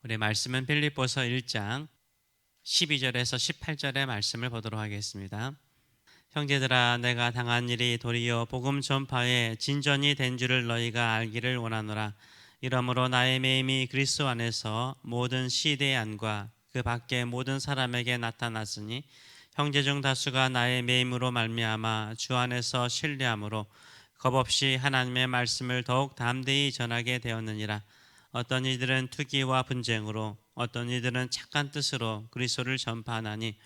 우리 말씀은 빌립보서 1장 12절에서 18절의 말씀을 보도록 하겠습니다. 형제들아, 내가 당한 일이 도리어 복음 전파에 진전이 된 줄을 너희가 알기를 원하노라. 이러므로 나의 매임이 그리스도 안에서 모든 시대의 안과 그 밖의 모든 사람에게 나타났으니 형제 중 다수가 나의 매임으로 말미암아 주 안에서 신뢰함으로 겁없이 하나님의 말씀을 더욱 담대히 전하게 되었느니라. 어떤 이들은 투기와 분쟁으로, 어떤 이들은 착한 뜻으로 그리스도를 전파하나니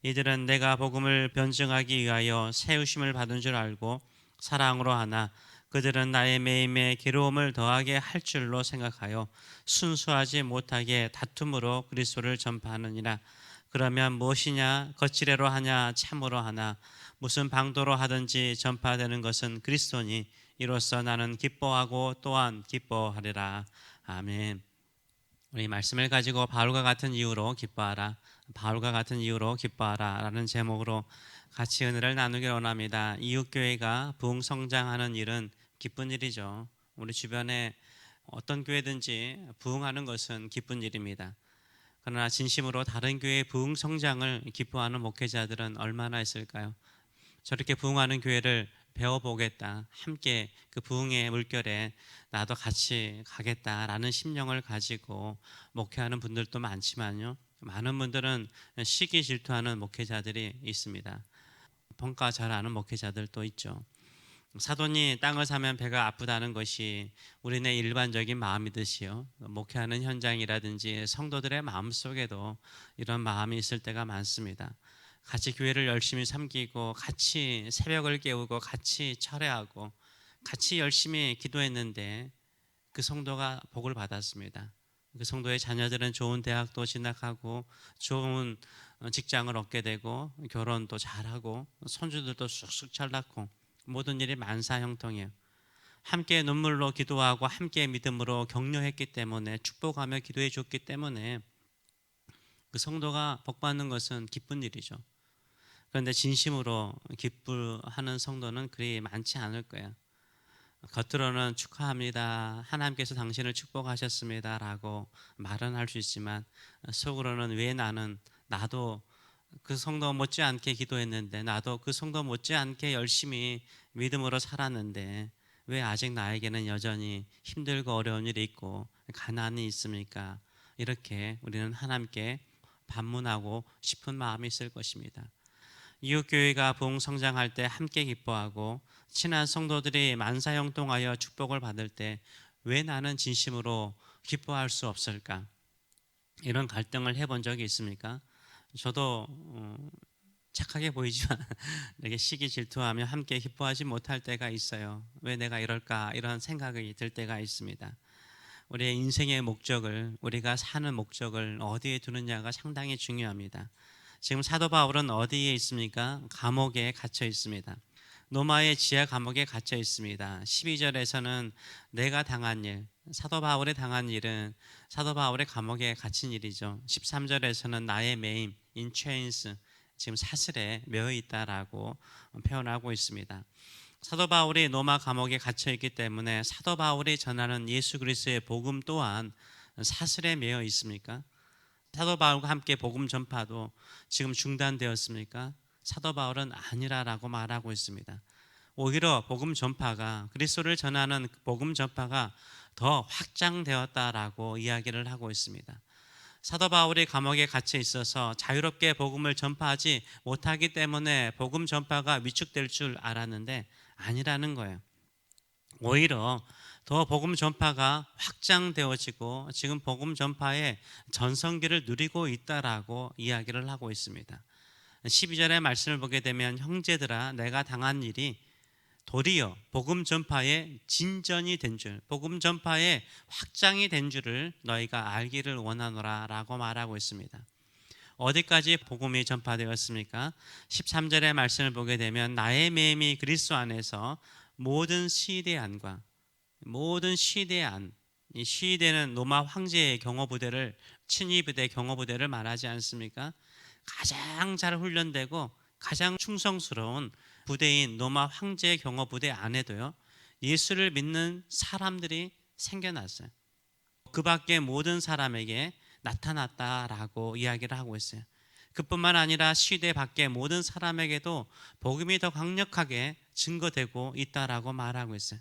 이들은 내가 복음을 변증하기 위하여 세우심을 받은 줄 알고 사랑으로 하나 그들은 나의 매임에 괴로움을 더하게 할 줄로 생각하여 순수하지 못하게 다툼으로 그리스도를 전파하느니라. 그러면 무엇이냐? 거칠애로 하냐? 참으로 하나? 무슨 방도로 하든지 전파되는 것은 그리스도니 이로써 나는 기뻐하고 또한 기뻐하리라. 아멘. 우리 말씀을 가지고 바울과 같은 이유로 기뻐하라, 바울과 같은 이유로 기뻐하라 라는 제목으로 같이 은혜를 나누길 원합니다. 이웃교회가 부흥성장하는 일은 기쁜 일이죠. 우리 주변에 어떤 교회든지 부흥하는 것은 기쁜 일입니다. 그러나 진심으로 다른 교회의 부흥성장을 기뻐하는 목회자들은 얼마나 있을까요? 저렇게 부흥하는 교회를 배워보겠다, 함께 그 부흥의 물결에 나도 같이 가겠다라는 심령을 가지고 목회하는 분들도 많지만요, 많은 분들은 시기 질투하는 목회자들이 있습니다. 평가 잘하는 목회자들도 있죠. 사돈이 땅을 사면 배가 아프다는 것이 우리네 일반적인 마음이듯이요, 목회하는 현장이라든지 성도들의 마음속에도 이런 마음이 있을 때가 많습니다. 같이 교회를 열심히 섬기고 같이 새벽을 깨우고 같이 철회하고 같이 열심히 기도했는데 그 성도가 복을 받았습니다. 그 성도의 자녀들은 좋은 대학도 진학하고 좋은 직장을 얻게 되고 결혼도 잘하고 손주들도 쑥쑥 잘 낳고 모든 일이 만사형통이에요. 함께 눈물로 기도하고 함께 믿음으로 격려했기 때문에, 축복하며 기도해 줬기 때문에 그 성도가 복받는 것은 기쁜 일이죠. 그런데 진심으로 기뻐하는 성도는 그리 많지 않을 거예요. 겉으로는 축하합니다, 하나님께서 당신을 축복하셨습니다 라고 말은 할 수 있지만 속으로는 왜 나도 그 성도 못지않게 기도했는데, 나도 그 성도 못지않게 열심히 믿음으로 살았는데 왜 아직 나에게는 여전히 힘들고 어려운 일이 있고 가난이 있습니까? 이렇게 우리는 하나님께 반문하고 싶은 마음이 있을 것입니다. 이웃교회가 부흥성장할 때 함께 기뻐하고 친한 성도들이 만사형통하여 축복을 받을 때 왜 나는 진심으로 기뻐할 수 없을까? 이런 갈등을 해본 적이 있습니까? 저도 착하게 보이지만 이렇게 시기 질투하며 함께 기뻐하지 못할 때가 있어요. 왜 내가 이럴까? 이런 생각이 들 때가 있습니다. 우리의 인생의 목적을, 우리가 사는 목적을 어디에 두느냐가 상당히 중요합니다. 지금 사도 바울은 어디에 있습니까? 감옥에 갇혀 있습니다. 로마의 지하 감옥에 갇혀 있습니다. 12절에서는 내가 당한 일, 사도 바울이 당한 일은 사도 바울의 감옥에 갇힌 일이죠. 13절에서는 나의 매임, in chains, 지금 사슬에 매어 있다라고 표현하고 있습니다. 사도 바울이 로마 감옥에 갇혀 있기 때문에 사도 바울이 전하는 예수 그리스도의 복음 또한 사슬에 매어 있습니까? 사도 바울과 함께 복음 전파도 지금 중단되었습니까? 사도 바울은 아니라라고 말하고 있습니다. 오히려 복음 전파가, 그리스도를 전하는 복음 전파가 더 확장되었다라고 이야기를 하고 있습니다. 사도 바울이 감옥에 갇혀 있어서 자유롭게 복음을 전파하지 못하기 때문에 복음 전파가 위축될 줄 알았는데 아니라는 거예요. 오히려 더 복음 전파가 확장되어지고 지금 복음 전파의 전성기를 누리고 있다라고 이야기를 하고 있습니다. 12절의 말씀을 보게 되면 형제들아, 내가 당한 일이 도리어 복음 전파의 진전이 된 줄, 복음 전파의 확장이 된 줄을 너희가 알기를 원하노라 라고 말하고 있습니다. 어디까지 복음이 전파되었습니까? 13절의 말씀을 보게 되면 나의 매임이 그리스도 안에서 모든 시대 안과, 모든 시대 안, 이 시대는 로마 황제의 경호부대를, 친위부대 경호부대를 말하지 않습니까? 가장 잘 훈련되고 가장 충성스러운 부대인 로마 황제의 경호부대 안에도요, 예수를 믿는 사람들이 생겨났어요. 그 밖의 모든 사람에게 나타났다라고 이야기를 하고 있어요. 그뿐만 아니라 시대 밖의 모든 사람에게도 복음이 더 강력하게 증거되고 있다라고 말하고 있어요.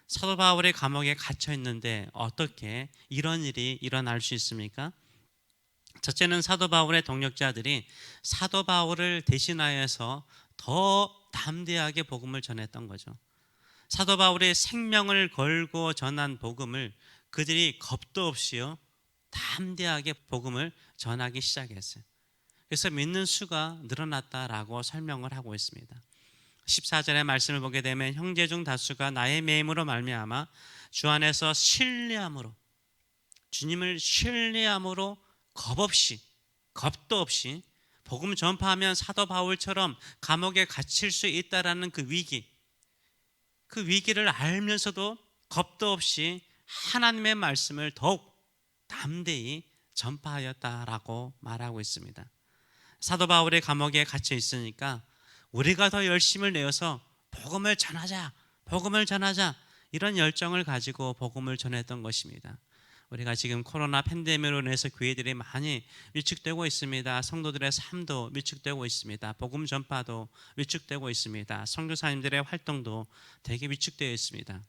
사도 바울이 감옥에 갇혀 있는데 어떻게 이런 일이 일어날 수 있습니까? 첫째는 사도 바울의 동력자들이 사도 바울을 대신하여서 더 담대하게 복음을 전했던 거죠. 사도 바울의 생명을 걸고 전한 복음을 그들이 겁도 없이요 담대하게 복음을 전하기 시작했어요. 그래서 믿는 수가 늘어났다라고 설명을 하고 있습니다. 14절의 말씀을 보게 되면 형제 중 다수가 나의 매임으로 말미암아 주 안에서 신뢰함으로, 주님을 신뢰함으로 겁도 없이 복음 전파하면 사도 바울처럼 감옥에 갇힐 수 있다라는 그 위기를 알면서도 겁도 없이 하나님의 말씀을 더욱 담대히 전파하였다라고 말하고 있습니다. 사도 바울이 감옥에 갇혀 있으니까 우리가 더 열심을 내어서 복음을 전하자 이런 열정을 가지고 복음을 전했던 것입니다. 우리가 지금 코로나 팬데믹으로 인해서 교회들이 많이 위축되고 있습니다. 성도들의 삶도 위축되고 있습니다. 복음 전파도 위축되고 있습니다. 선교사님들의 활동도 되게 위축되어 있습니다.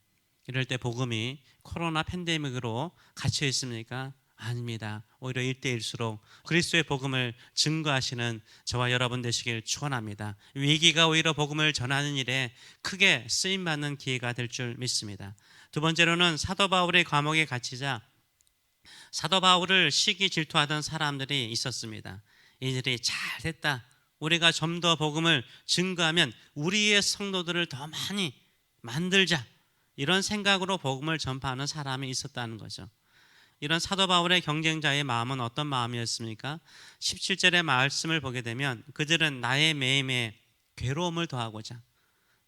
이럴 때 복음이 코로나 팬데믹으로 갇혀 있습니까? 아닙니다. 오히려 1대일수록 그리스도의 복음을 증거하시는 저와 여러분 되시길 축원합니다. 위기가 오히려 복음을 전하는 일에 크게 쓰임받는 기회가 될 줄 믿습니다. 두 번째로는 사도 바울의 감옥에 갇히자 사도 바울을 시기 질투하던 사람들이 있었습니다. 이들이 잘됐다, 우리가 좀 더 복음을 증거하면 우리의 성도들을 더 많이 만들자, 이런 생각으로 복음을 전파하는 사람이 있었다는 거죠. 이런 사도 바울의 경쟁자의 마음은 어떤 마음이었습니까? 17절의 말씀을 보게 되면 그들은 나의 매임에 괴로움을 더하고자,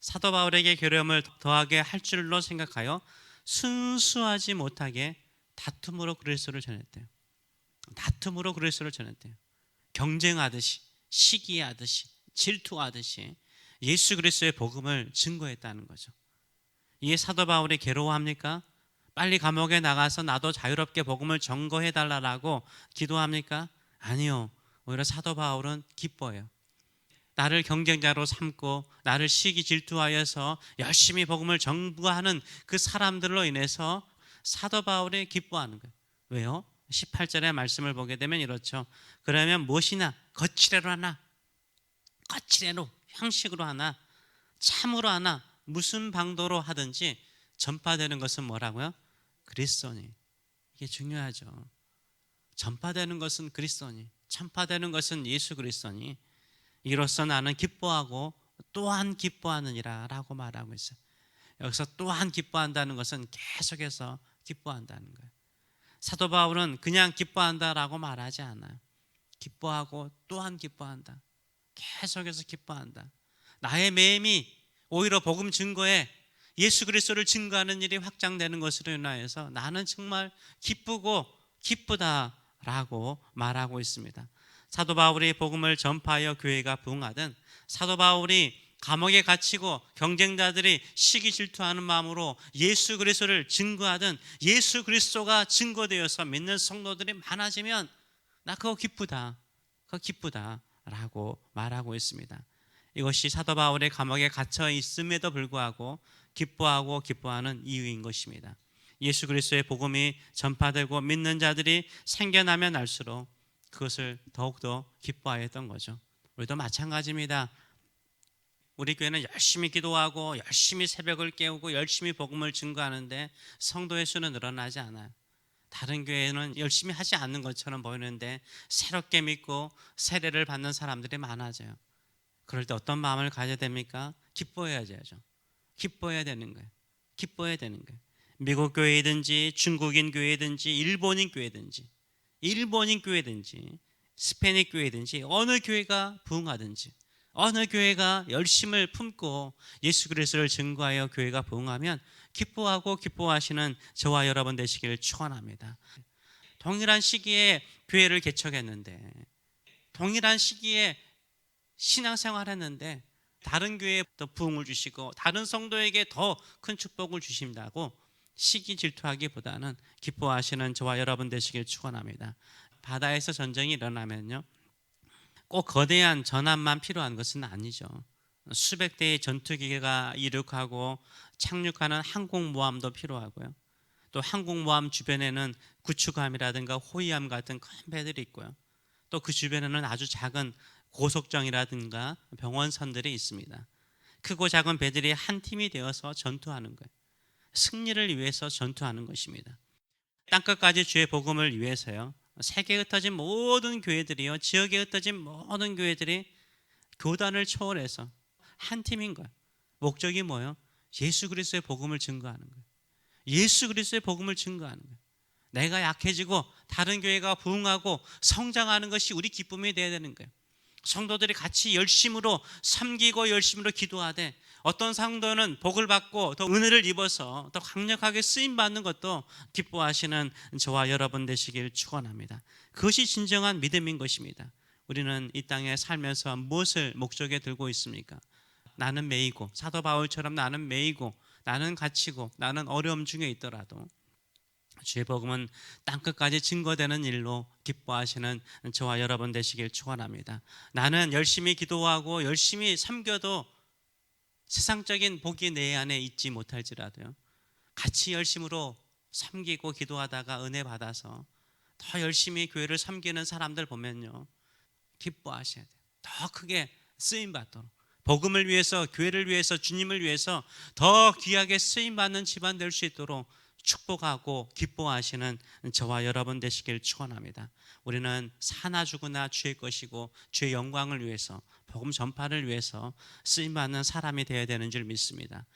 사도 바울에게 괴로움을 더하게 할 줄로 생각하여 순수하지 못하게 다툼으로 그리스도를 전했대요. 경쟁하듯이, 시기하듯이, 질투하듯이 예수 그리스도의 복음을 증거했다는 거죠. 이에 사도 바울이 괴로워합니까? 빨리 감옥에 나가서 나도 자유롭게 복음을 전거해달라고 기도합니까? 아니요. 오히려 사도 바울은 기뻐해요. 나를 경쟁자로 삼고 나를 시기 질투하여서 열심히 복음을 전거하는 그 사람들로 인해서 사도 바울이 기뻐하는 거예요. 왜요? 18절의 말씀을 보게 되면 이렇죠. 그러면 무엇이나 거칠애로 하나, 형식으로 하나, 참으로 하나, 무슨 방도로 하든지 전파되는 것은 뭐라고요? 그리스도니. 이게 중요하죠. 전파되는 것은 그리스도니, 전파되는 것은 예수 그리스도니, 이로써 나는 기뻐하고 또한 기뻐하느니라 라고 말하고 있어요. 여기서 또한 기뻐한다는 것은 계속해서 기뻐한다는 거예요. 사도 바울은 그냥 기뻐한다라고 말하지 않아요. 기뻐하고 또한 기뻐한다, 계속해서 기뻐한다. 나의 매임이 오히려 복음 증거에 예수 그리스도를 증거하는 일이 확장되는 것으로 인하여서 나는 정말 기쁘다라고 말하고 있습니다. 사도 바울이 복음을 전파하여 교회가 부흥하든, 사도 바울이 감옥에 갇히고 경쟁자들이 시기 질투하는 마음으로 예수 그리스도를 증거하든, 예수 그리스도가 증거되어서 믿는 성도들이 많아지면 나 그거 기쁘다라고 말하고 있습니다. 이것이 사도 바울의 감옥에 갇혀 있음에도 불구하고 기뻐하는 이유인 것입니다. 예수 그리스도의 복음이 전파되고 믿는 자들이 생겨나면 날수록 그것을 더욱더 기뻐하였던 거죠. 우리도 마찬가지입니다. 우리 교회는 열심히 기도하고 열심히 새벽을 깨우고 열심히 복음을 증거하는데 성도의 수는 늘어나지 않아요. 다른 교회는 열심히 하지 않는 것처럼 보이는데 새롭게 믿고 세례를 받는 사람들이 많아져요. 그럴 때 어떤 마음을 가져야 됩니까? 기뻐해야죠. 기뻐해야 되는 거예요. 미국 교회든지 중국인 교회든지 일본인 교회든지 스페닉 교회든지 어느 교회가 부흥하든지, 어느 교회가 열심을 품고 예수 그리스도를 증거하여 교회가 부흥하면 기뻐하시는 저와 여러분 되시기를 축원합니다. 동일한 시기에 교회를 개척했는데, 동일한 시기에 신앙생활했는데 다른 교회에 더 부흥을 주시고 다른 성도에게 더 큰 축복을 주신다고 시기 질투하기보다는 기뻐하시는 저와 여러분 되시길 축원합니다. 바다에서 전쟁이 일어나면요, 꼭 거대한 전함만 필요한 것은 아니죠. 수백 대의 전투기가 이륙하고 착륙하는 항공모함도 필요하고요. 또 항공모함 주변에는 구축함이라든가 호위함 같은 큰 배들이 있고요. 또 그 주변에는 아주 작은 고속정이라든가 병원선들이 있습니다. 크고 작은 배들이 한 팀이 되어서 전투하는 거예요. 승리를 위해서 전투하는 것입니다. 땅끝까지 주의 복음을 위해서요, 세계에 흩어진 모든 교회들이요, 지역에 흩어진 모든 교회들이 교단을 초월해서 한 팀인 거예요. 목적이 뭐예요? 예수 그리스도의 복음을 증거하는 거예요. 예수 그리스도의 복음을 증거하는 거예요. 내가 약해지고 다른 교회가 부흥하고 성장하는 것이 우리 기쁨이 되어야 되는 거예요. 성도들이 같이 열심으로 섬기고 열심으로 기도하되, 어떤 성도는 복을 받고 더 은혜를 입어서 더 강력하게 쓰임 받는 것도 기뻐하시는 저와 여러분 되시길 축원합니다. 그것이 진정한 믿음인 것입니다. 우리는 이 땅에 살면서 무엇을 목적에 들고 있습니까? 나는 매이고, 사도 바울처럼 나는 매이고, 나는 갇히고, 나는 어려움 중에 있더라도 주의 복음은 땅끝까지 증거되는 일로 기뻐하시는 저와 여러분 되시길 축원합니다. 나는 열심히 기도하고 열심히 섬겨도 세상적인 복이 내 안에 있지 못할지라도요, 같이 열심으로 섬기고 기도하다가 은혜 받아서 더 열심히 교회를 섬기는 사람들 보면요, 기뻐하셔야 돼요. 더 크게 쓰임 받도록, 복음을 위해서, 교회를 위해서, 주님을 위해서 더 귀하게 쓰임 받는 집안 될 수 있도록 축복하고 기뻐하시는 저와 여러분 되시길 축원합니다. 우리는 사나 죽으나 주의 것이고 주의 영광을 위해서, 복음 전파를 위해서 쓰임 받는 사람이 되어야 되는 줄 믿습니다.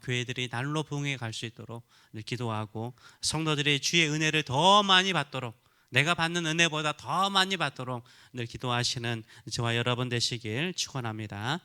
교회들이 날로 부흥해 갈 수 있도록 기도하고, 성도들이 주의 은혜를 더 많이 받도록, 내가 받는 은혜보다 더 많이 받도록 늘 기도하시는 저와 여러분 되시길 축원합니다.